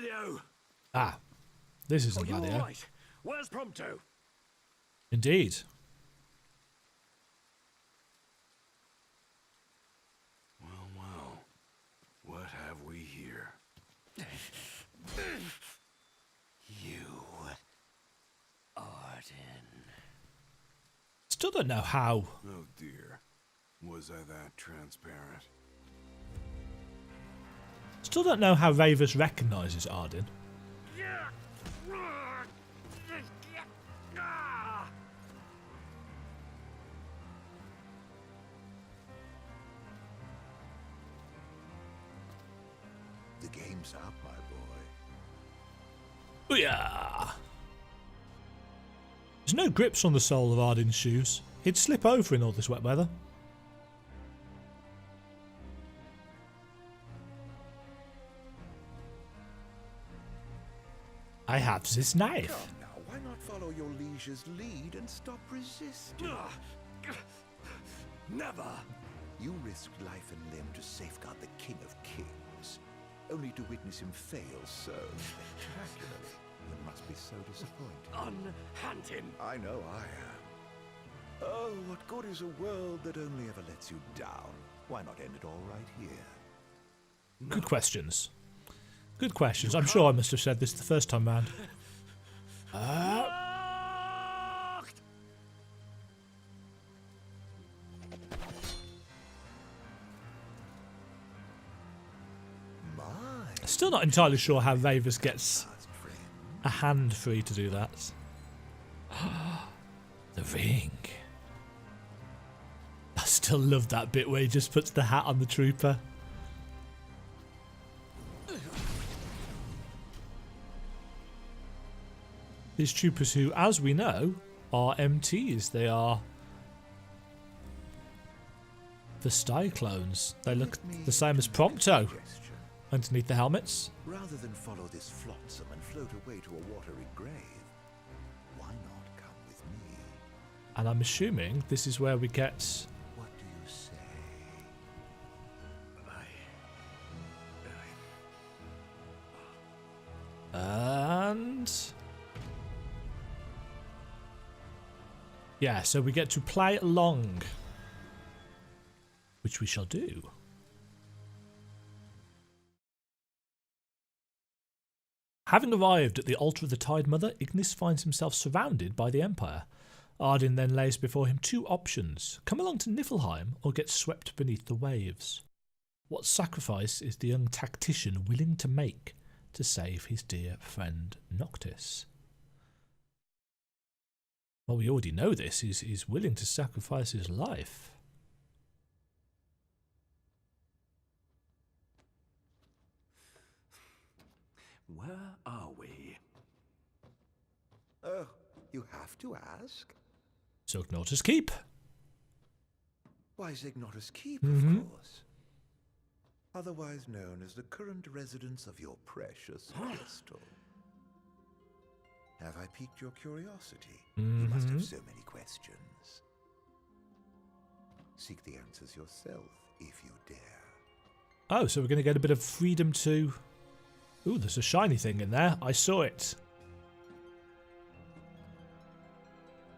Gladio! Ah, this isn't You Gladio. all right? Where's Prompto? Indeed. Well, what have we here? You, Arden. Still don't know how. Oh dear. Was I that transparent? Still don't know how Ravus recognises Arden. The game's up, my boy. Booyah! There's no grips on the sole of Arden's shoes. He'd slip over in all this wet weather. I have this knife. Come now, why not follow your liege's lead and stop resisting? Never! You risked life and limb to safeguard the King of Kings, only to witness him fail so spectacularly. You must be so disappointed. Unhand him! I know I am. Oh, what good is a world that only ever lets you down? Why not end it all right here? Good questions. Good questions. I'm sure I must have said this the first time round. Still not entirely sure how Ravus gets a hand free to do that. The ring. I still love that bit where he just puts the hat on the trooper. These troopers who, as we know, are MTs. They are the Sty clones. They look the same as Prompto underneath the helmets. Rather than follow this flotsam and float away to a watery grave, why not come with me? And I'm assuming this is where we get... What do you say? And... yeah, so we get to play along. Which we shall do. Having arrived at the altar of the Tide Mother, Ignis finds himself surrounded by the Empire. Arden then lays before him two options. Come along to Niflheim or get swept beneath the waves. What sacrifice is the young tactician willing to make to save his dear friend Noctis? Well, we already know this. He's willing to sacrifice his life. Where are we? Oh, you have to ask? Zognortus Keep. Why, Zignotus Keep, of course. Otherwise known as the current residence of your precious crystal. Have I piqued your curiosity? You must have so many questions. Seek the answers yourself, if you dare. Oh, so we're going to get a bit of freedom to... ooh, there's a shiny thing in there. I saw it.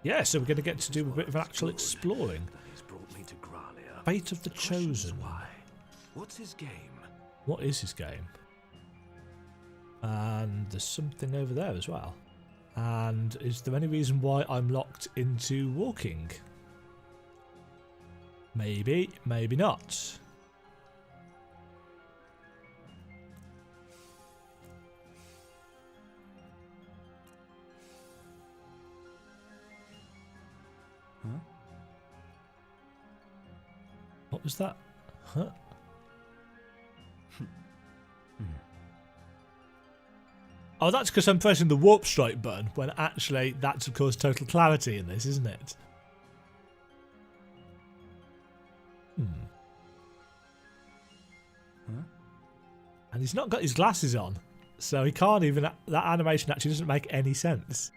Yeah, so we're going to get to do a bit of actual exploring. He's brought me to Gralia. Fate of the Chosen. Why? What's his game? What is his game? And there's something over there as well. And is there any reason why I'm locked into walking? Maybe, maybe not. Huh? What was that? Huh? Oh, that's because I'm pressing the warp strike button, when actually that's of course total clarity in this, isn't it? Huh? And he's not got his glasses on, so he can't even... that animation actually doesn't make any sense.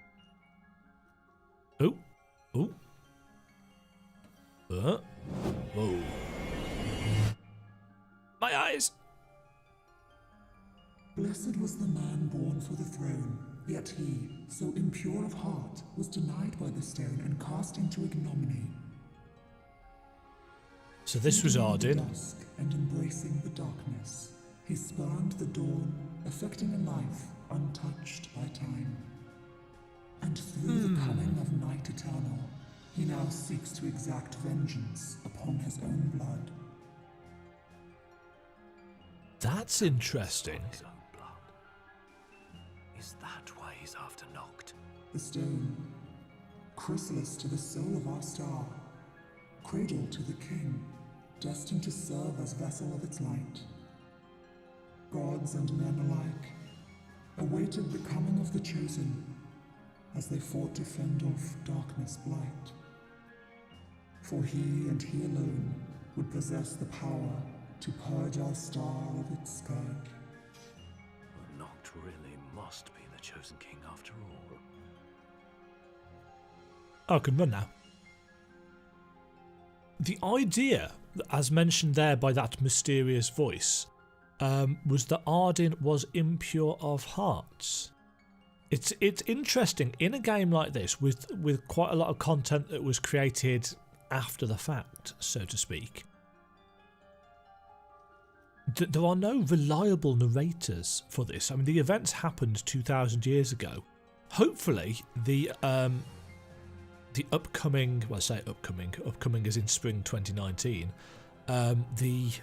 Ooh. Ooh. Whoa. My eyes! Blessed was the man born for the throne, yet he, so impure of heart, was denied by the stone and cast into ignominy. So this was Eating in the Ardyn. dusk and embracing the darkness, he spurned the dawn, affecting a life untouched by time. And through the coming of night eternal, he now seeks to exact vengeance upon his own blood. That's interesting. His own blood. Is that why he's after Noct? The stone, chrysalis to the soul of our star, cradle to the king, destined to serve as vessel of its light. Gods and men alike awaited the coming of the chosen as they fought to fend off darkness' blight. For he and he alone would possess the power to purge our star of its scourge. Well, Noct really must be the chosen king after all. Oh, I can run now. The idea, as mentioned there by that mysterious voice, was that Ardyn was impure of heart. It's interesting in a game like this with quite a lot of content that was created after the fact, so to speak. There are no reliable narrators for this. I mean, the events happened 2,000 years ago. Hopefully, the upcoming, well, I say upcoming is in spring 2019. Late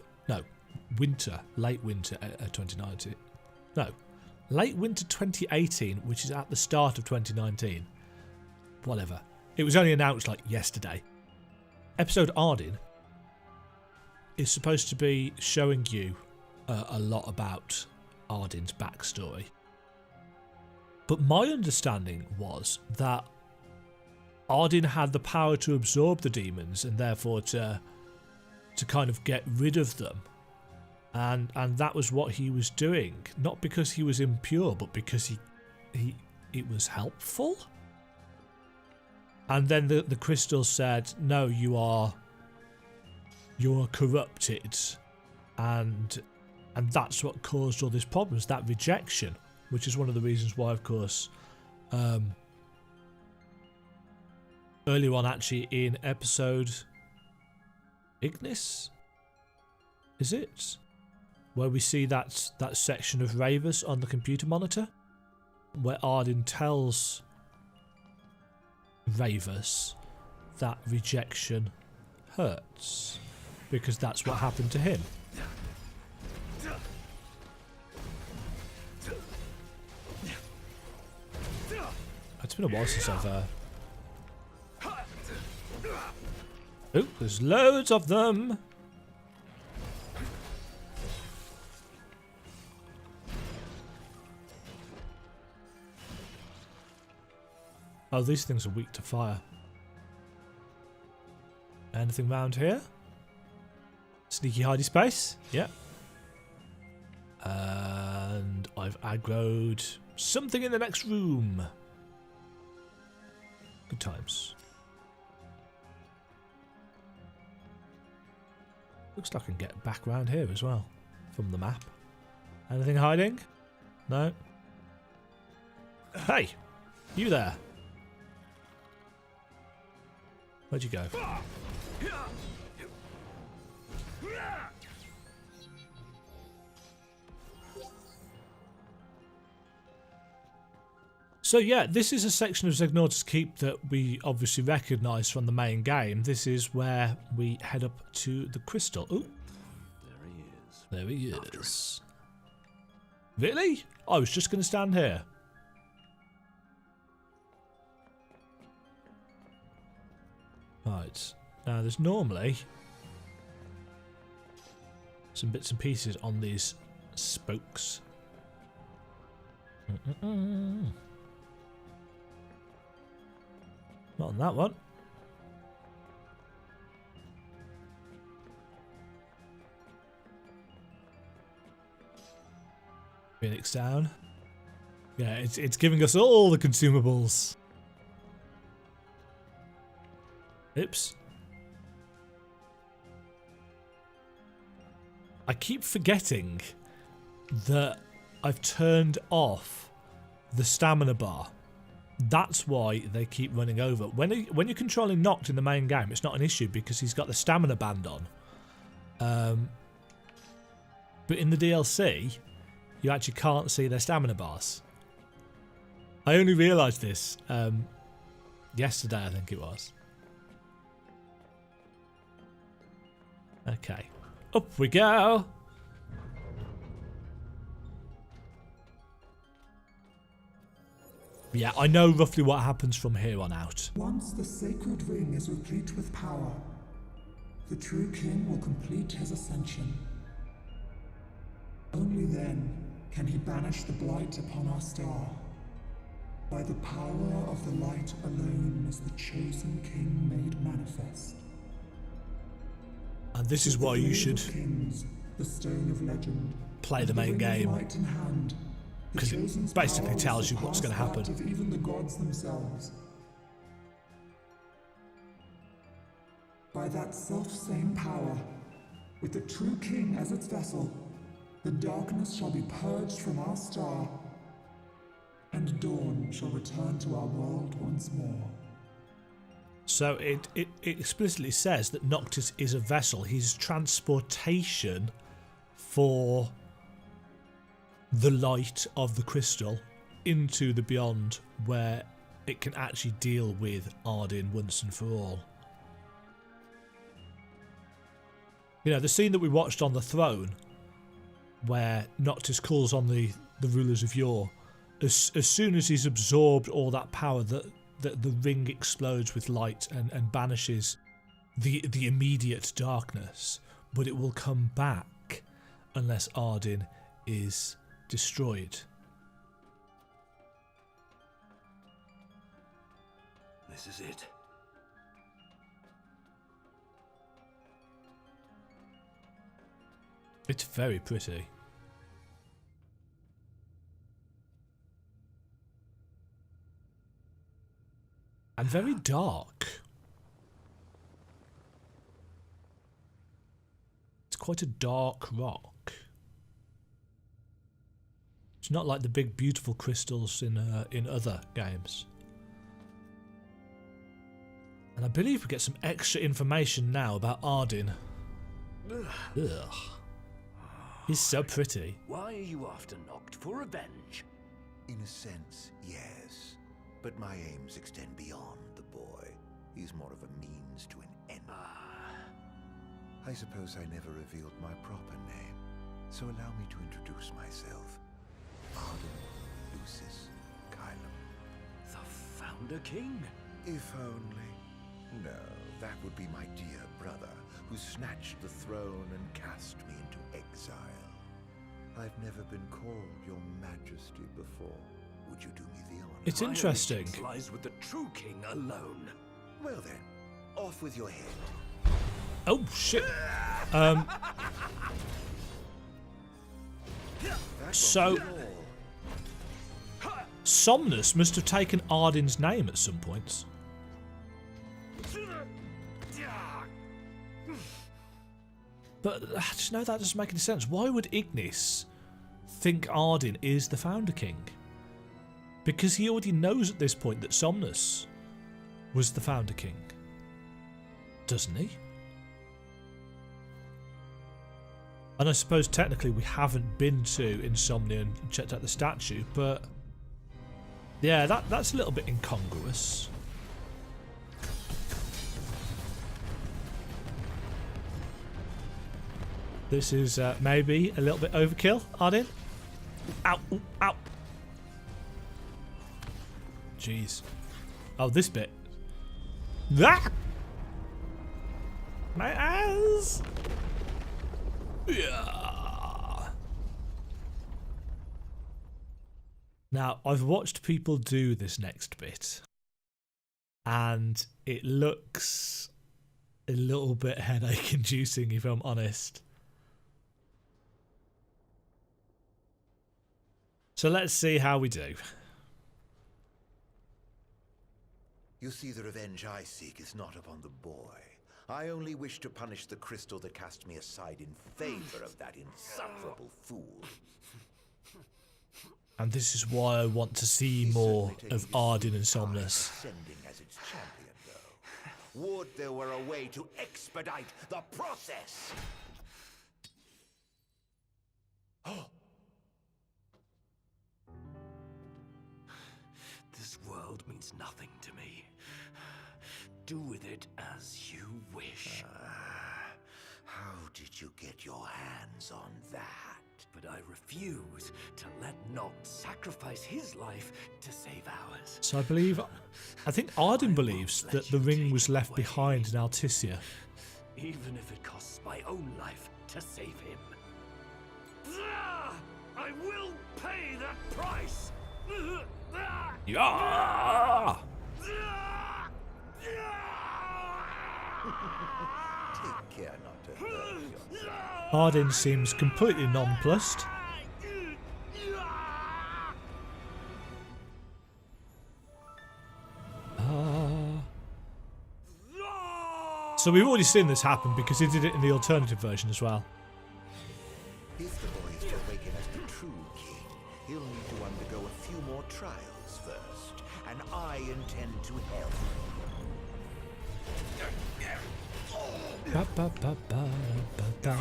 winter 2019. No, late winter 2018, which is at the start of 2019. Whatever. It was only announced like yesterday. Episode Ardyn is supposed to be showing you a lot about Ardyn's backstory. But my understanding was that Ardyn had the power to absorb the demons and therefore to kind of get rid of them. And that was what he was doing. Not because he was impure, but because it was helpful. And then the crystal said, no, you're corrupted. And that's what caused all these problems, that rejection, which is one of the reasons why, of course, earlier on actually in episode Ignis, is it? Where we see that section of Ravers on the computer monitor, where Ardyn tells Ravers that rejection hurts, because that's what happened to him. It's been a while since I've... Oh, there's loads of them! Oh, these things are weak to fire. Anything round here? Sneaky hidey space? Yep. And I've aggroed something in the next room. Good times. Looks like I can get back around here as well from the map. Anything hiding? No. Hey! You there! Where'd you go? So yeah, this is a section of Xegnorta's Keep that we obviously recognise from the main game. This is where we head up to the crystal. Ooh. There he is. Really? I was just going to stand here. Right. Now there's normally some bits and pieces on these spokes. Not on that one. Phoenix down. Yeah, it's giving us all the consumables. Oops. I keep forgetting that I've turned off the stamina bar. That's why they keep running over. When you're controlling Noct in the main game, it's not an issue because he's got the stamina band on. But in the DLC, you actually can't see their stamina bars. I only realised this yesterday, I think it was. Okay, up we go. Yeah, I know roughly what happens from here on out. Once the sacred ring is replete with power, the true king will complete his ascension. Only then can he banish the blight upon our star. By the power of the light alone is the chosen king made manifest. And this is why you should Kings, the stone of legend, play the main game, light in hand, because it basically tells you what's going to happen. Of even the gods themselves. By that self-same power, with the true king as its vessel, the darkness shall be purged from our star, and dawn shall return to our world once more. So it explicitly says that Noctis is a vessel. He's transportation for the light of the crystal into the beyond, where it can actually deal with Arden once and for all. You know, the scene that we watched on the throne, where Noctis calls on the rulers of Yore, as soon as he's absorbed all that power, that the ring explodes with light and banishes the immediate darkness, but it will come back unless Arden is destroyed. This is it. It's very pretty. And very dark. It's quite a dark rock. It's not like the big beautiful crystals in other games. And I believe we get some extra information now about Arden. Ugh. He's so pretty. Why are you after Noct? For revenge? In a sense, yes. But my aims extend beyond the boy. He's more of a means to an end. I suppose I never revealed my proper name, so allow me to introduce myself. Arden Lucis Kylum. The Founder King? If only. No, that would be my dear brother, who snatched the throne and cast me into exile. I've never been called your majesty before. Would you do me the honor? It's interesting. My allegiance lies with the true king alone. Well then, off with your head. Oh shit. So Somnus must have taken Arden's name at some point. But you know, that doesn't make any sense. Why would Ignis think Arden is the Founder King? Because he already knows at this point that Somnus was the Founder King. Doesn't he? And I suppose technically we haven't been to Insomnia and checked out the statue, but yeah, that's a little bit incongruous. This is maybe a little bit overkill, Arden. Ow, ooh, ow. Jeez. Oh, this bit. Ah! My ass! Yeah. Now, I've watched people do this next bit, and it looks a little bit headache-inducing, if I'm honest. So let's see how we do. You see, the revenge I seek is not upon the boy. I only wish to punish the crystal that cast me aside in favor of that insufferable fool. And this is why I want to see He's more certainly of taking his Arden sweet and time Somnus. ascending as its champion, though. Would there were a way to expedite the process! This world means nothing to me. Do with it as you wish. How did you get your hands on that? But I refuse to let Noct sacrifice his life to save ours. So I think Arden believes that the ring was left behind in Alticia. Even if it costs my own life to save him. I will pay that price! Yeah! Take care not to hurt yourself. Arden seems completely nonplussed. So we've already seen this happen because he did it in the alternative version as well. If the boy is to awaken as the true king, he'll need to undergo a few more trials first, and I intend to help. Ba, ba, ba, ba, ba, da.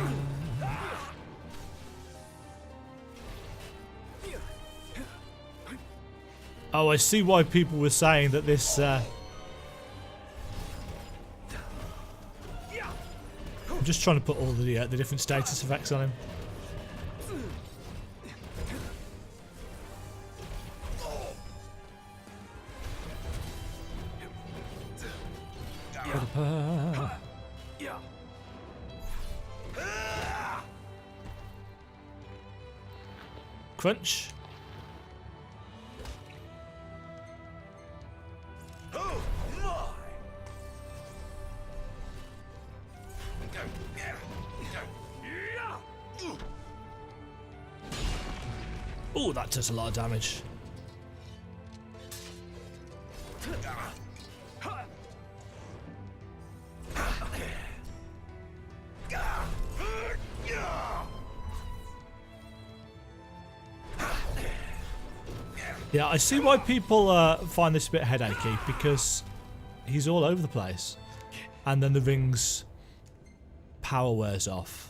Oh, I see why people were saying that this. I'm just trying to put all the different status effects on him. Ba-da-ba. Crunch. Oh, that does a lot of damage. Yeah, I see why people find this a bit headachy, because he's all over the place. And then the ring's power wears off.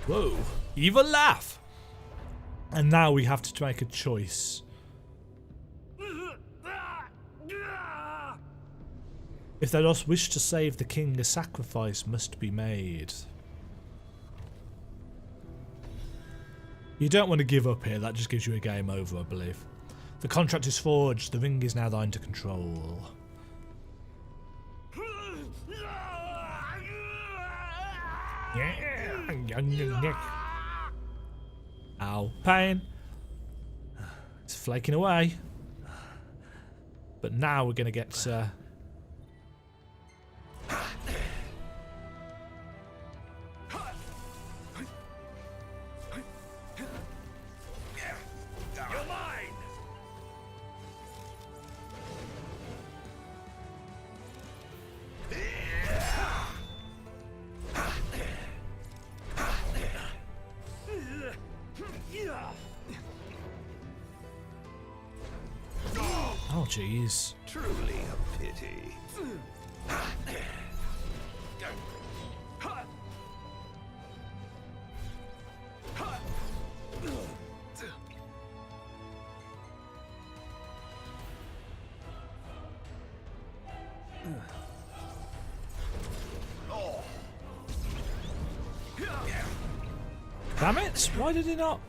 Whoa, evil laugh! And now we have to make a choice. If they does wish to save the king, a sacrifice must be made. You don't want to give up here, that just gives you a game over, I believe. The contract is forged, the ring is now thine to control. Ow, pain. It's flaking away. But now we're going to get... You're mine! Oh, jeez. Truly a pity. Damn it! Why did he not?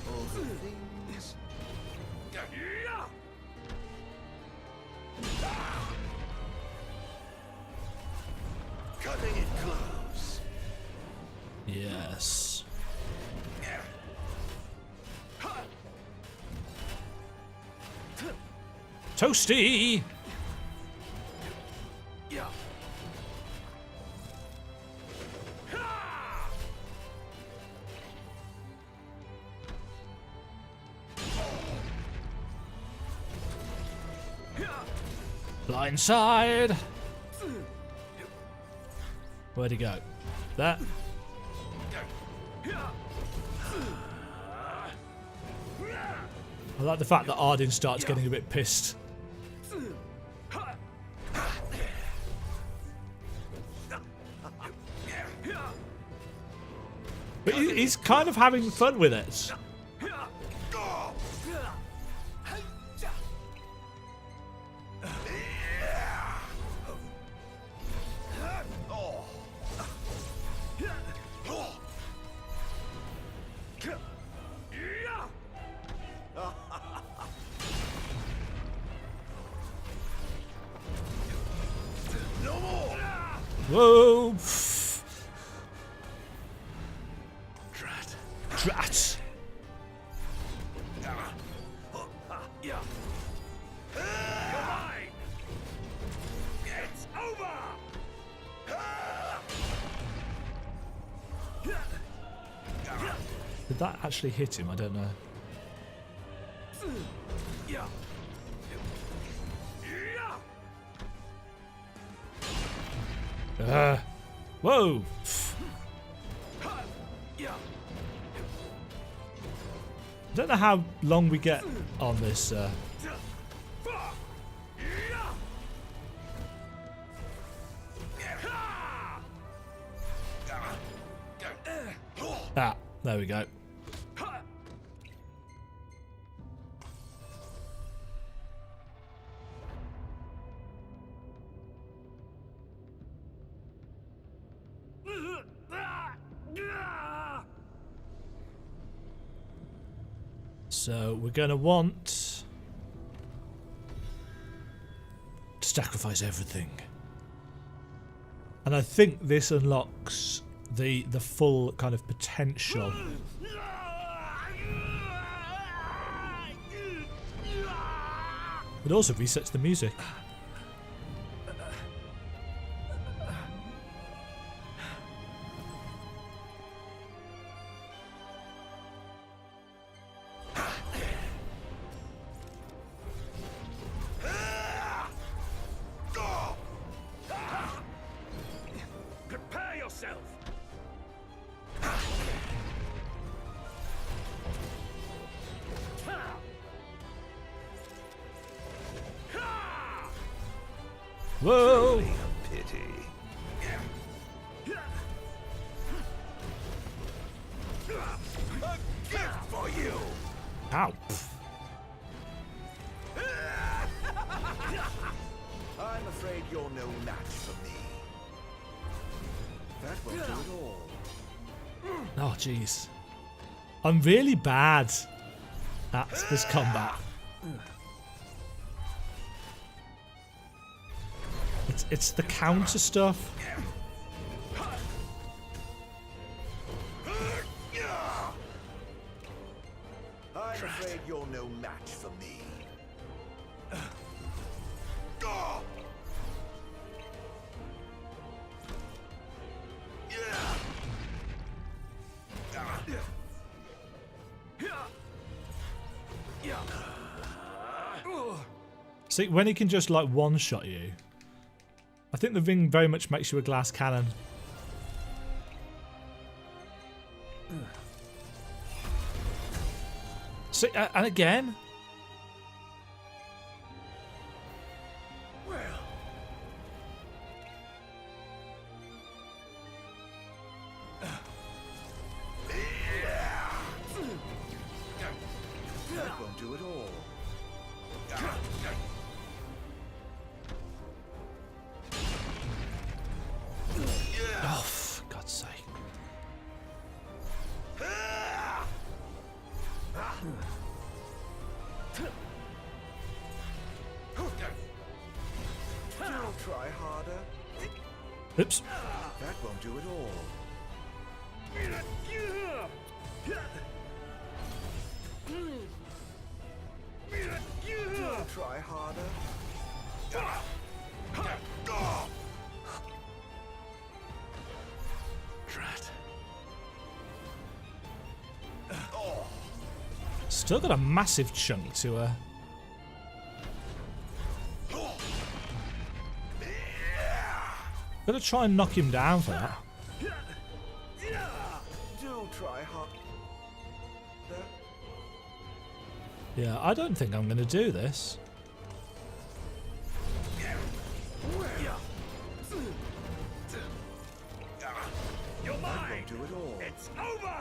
All the things. Cutting it close. Yes. Toasty! Blindside! Where'd he go? There. I like the fact that Ardyn starts getting a bit pissed. But he's kind of having fun with it. Whoa! Drat. Drat! Yeah. You're mine. It's over. Did that actually hit him? I don't know. Yeah. Whoa! I don't know how long we get on this. Ah, there we go. So we're going to want to sacrifice everything. And I think this unlocks the full kind of potential. It also resets the music. Prepare yourself. Whoa! A pity. A gift for you. Ow! I'm afraid you're no match for me. That won't do it all. Oh jeez. I'm really bad at this combat. It's the counter stuff. I'm afraid you're no match for me. See, when he can just like one-shot you, I think the ring very much makes you a glass cannon. See, and again. That won't do it all. Oh, for God's sake. Don't try harder. Oops. That won't do it all. Don't try harder. Drat. Still got a massive chunk to Gonna try and knock him down for that. Do try hard. Yeah, I don't think I'm gonna do this. You're mine. Won't do it all. It's over.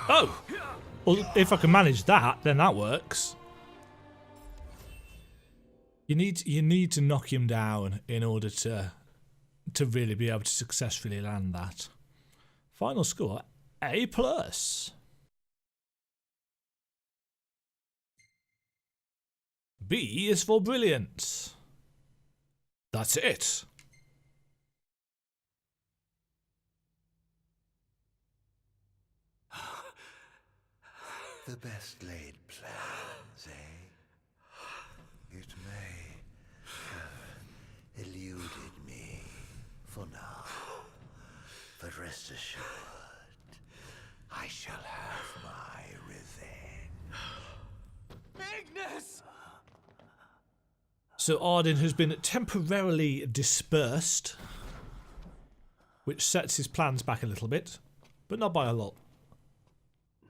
Oh! Well, if I can manage that, then that works. You need to knock him down in order to really be able to successfully land that. Final score, A+. B is for brilliant. That's it. The best laid plans, eh? It may have eluded me for now, but rest assured, I shall have my revenge. Ignis! So Arden has been temporarily dispersed, which sets his plans back a little bit, but not by a lot.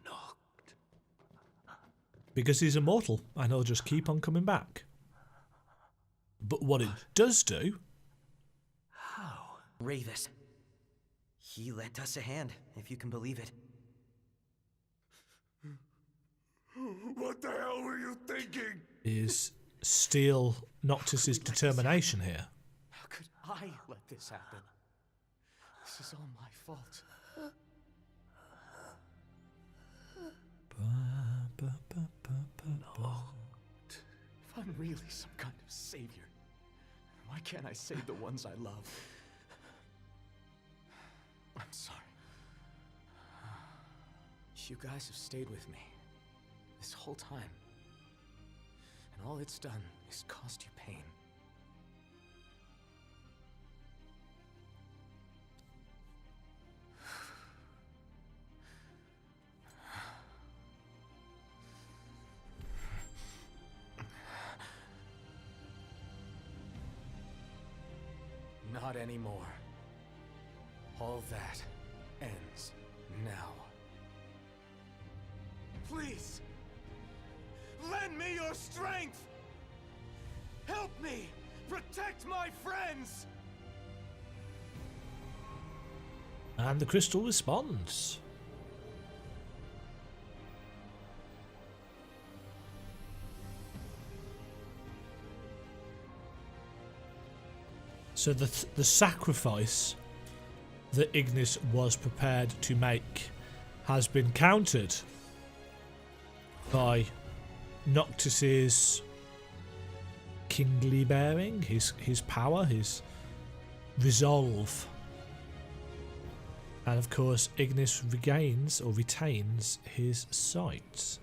Knocked. Because he's immortal, and he'll just keep on coming back. But what it does do... How? Ravis. He lent us a hand, if you can believe it. What the hell were you thinking? is steal Noctis's determination here. How could I let this happen? This is all my fault. If I'm really some kind of savior, why can't I save the ones I love? I'm sorry. You guys have stayed with me this whole time, and all it's done is cost you pain. Not anymore. All that ends now. Please, lend me your strength! Help me protect my friends! And the crystal responds. So the sacrifice that Ignis was prepared to make has been countered by Noctis's kingly bearing, his power, his resolve. And of course Ignis regains or retains his sight.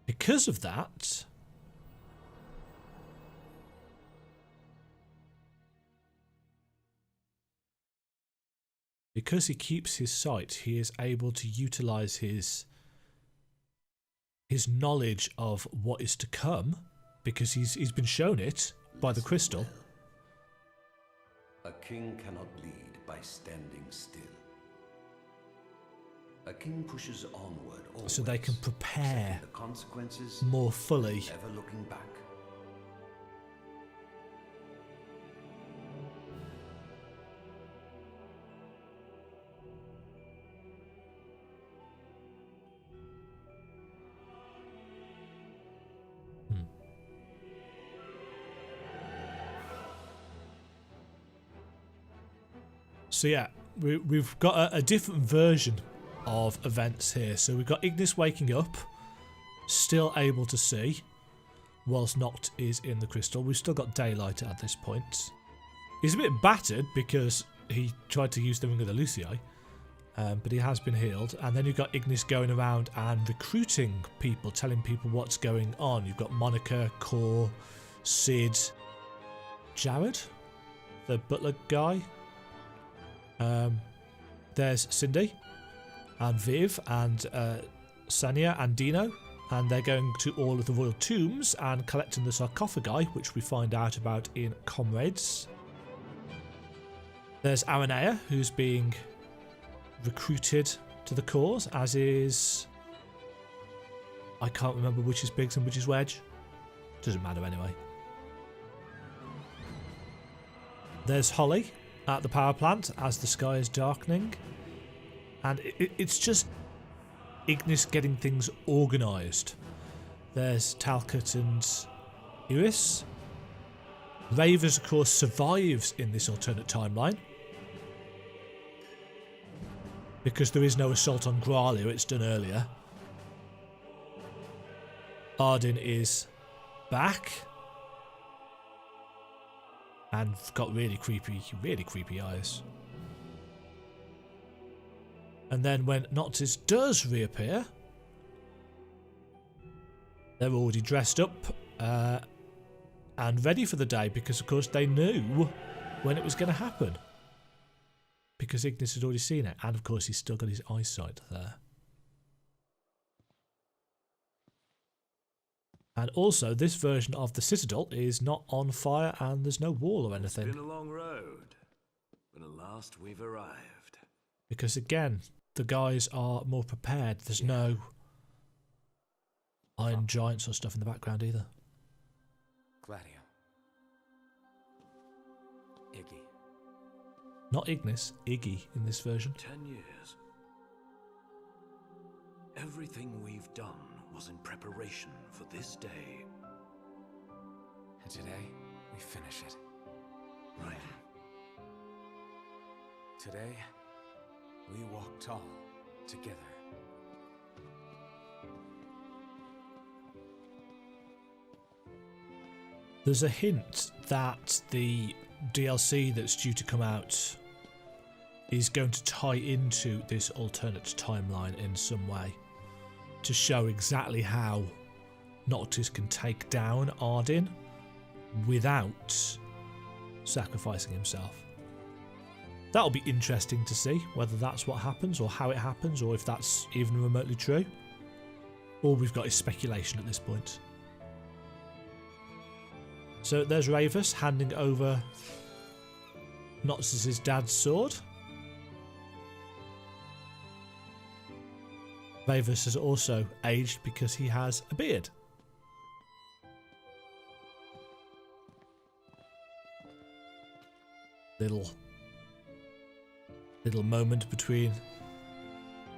Because of that, because he keeps his sight, he is able to utilize his knowledge of what is to come, because he's been shown it by the crystal. A king cannot lead by standing still. A king pushes onward always, So they can prepare accepting the consequences, more fully. never looking back. So yeah, we've got a different version of events here. So we've got Ignis waking up, still able to see, whilst Noct is in the crystal. We've still got daylight at this point. He's a bit battered because he tried to use the Ring of the Lucii, but he has been healed. And then you've got Ignis going around and recruiting people, telling people what's going on. You've got Monica, Kor, Sid, Jared, the butler guy. There's Cindy and Viv and Sanya and Dino and they're going to all of the royal tombs and collecting the sarcophagi, which we find out about in Comrades. There's Aranea, who's being recruited to the cause, as is... I can't remember which is Biggs and which is Wedge. Doesn't matter anyway. There's Holly at the power plant as the sky is darkening. And it's just Ignis getting things organised. There's Talcott and Iris. Ravers, of course, survives in this alternate timeline. Because there is no assault on Gralia, it's done earlier. Arden is back. And got really creepy eyes. And then when Noctis does reappear, they're already dressed up and ready for the day, because of course they knew when it was going to happen. Because Ignis had already seen it, and of course he's still got his eyesight there. And also, this version of the Citadel is not on fire and there's no wall or anything. It's been a long road, but at last we've arrived. Because again, the guys are more prepared. There's no iron giants or stuff in the background either. Gladio. Iggy. Not Ignis, Iggy in this version. 10 years. Everything we've done was in preparation for this day. And today, we finish it. Right. Today, we walk tall together. There's a hint that the DLC that's due to come out is going to tie into this alternate timeline in some way, to show exactly how Noctis can take down Arden without sacrificing himself. That'll be interesting to see whether that's what happens or how it happens, or if that's even remotely true. All we've got is speculation at this point. So there's Ravus handing over Noctis' dad's sword. Ravus has also aged because he has a beard. Little moment between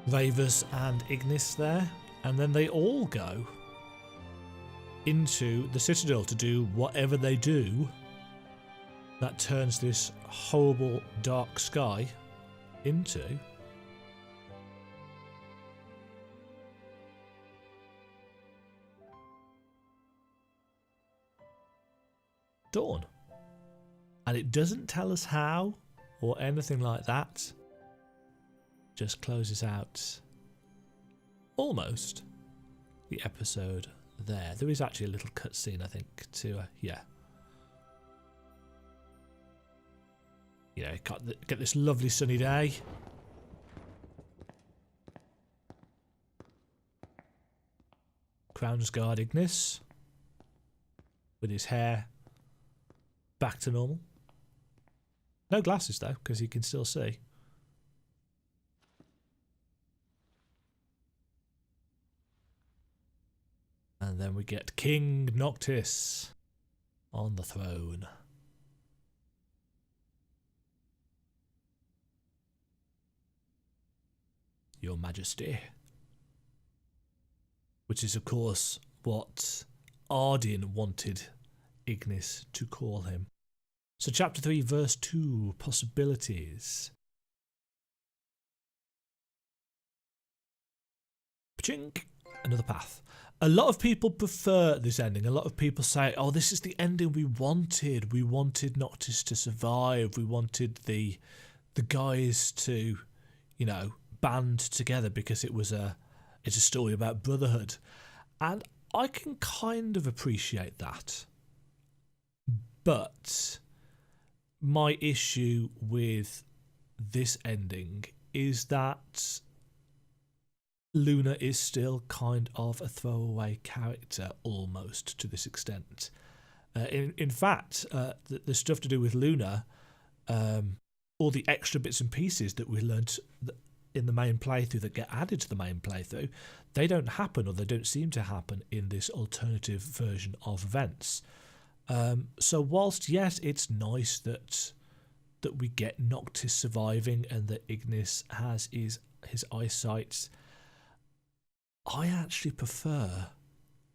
Ravus and Ignis there, and then they all go into the Citadel to do whatever they do that turns this horrible dark sky into dawn. And it doesn't tell us how or anything like that. Just closes out almost the episode there. There is actually a little cutscene, I think, to yeah. You know, get this lovely sunny day. Crown's Guard Ignis with his hair back to normal. No glasses though, because he can still see. And then we get King Noctis on the throne. Your Majesty. Which is, of course, what Arden wanted Ignis to call him. So chapter 3, verse 2, possibilities. Pachink, another path. A lot of people prefer this ending. A lot of people say, oh, this is the ending we wanted. We wanted Noctis to survive. We wanted the guys to, you know, band together because it's a story about brotherhood. And I can kind of appreciate that. But my issue with this ending is that Luna is still kind of a throwaway character almost to this extent. In fact, the stuff to do with Luna, all the extra bits and pieces that we learnt in the main playthrough that get added to the main playthrough, they don't happen, or they don't seem to happen in this alternative version of events. So whilst yes, it's nice that we get Noctis surviving and that Ignis has his eyesight, I actually prefer,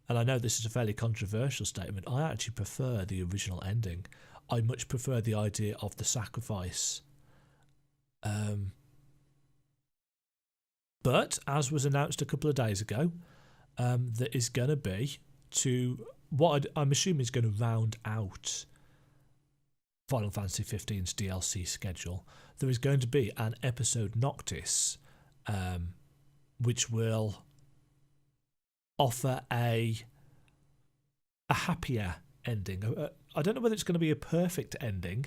and I know this is a fairly controversial statement, I actually prefer the original ending. I much prefer the idea of the sacrifice. But as was announced a couple of days ago, there is going to be, to what I'm assuming is going to round out Final Fantasy XV's DLC schedule, there is going to be an episode Noctis, which will offer a happier ending. I don't know whether it's going to be a perfect ending,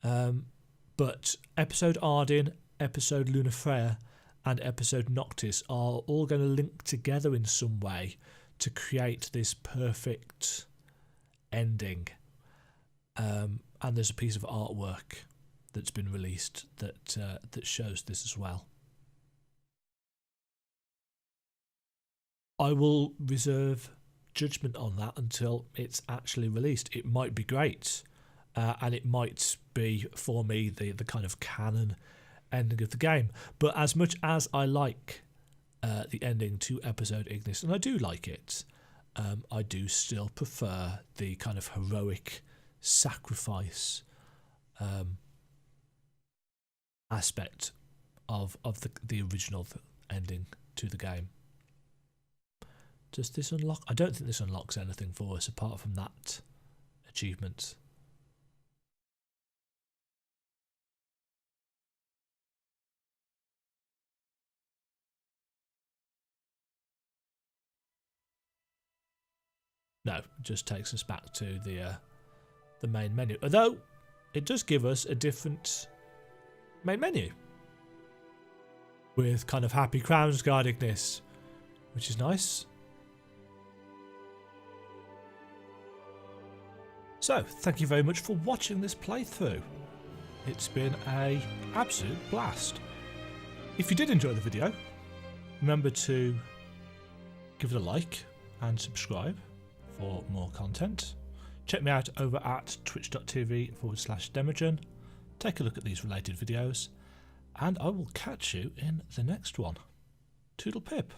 but episode Ardyn, episode Lunafreya, and episode Noctis are all going to link together in some way to create this perfect ending. And there's a piece of artwork that's been released that shows this as well. I will reserve judgment on that until it's actually released. It might be great, and it might be, for me, the kind of canon ending of the game. But as much as I like the ending to episode Ignis, and I do like it, I do still prefer the kind of heroic sacrifice aspect of the original ending to the game. Does this unlock? I don't think this unlocks anything for us apart from that achievement. No, it just takes us back to the main menu. Although it does give us a different main menu with kind of Happy Crowns Guard Ignis, which is nice. So, thank you very much for watching this playthrough. It's been an absolute blast. If you did enjoy the video, remember to give it a like and subscribe for more content. Check me out over at twitch.tv/Demogen. Take a look at these related videos, and I will catch you in the next one. Toodle pip.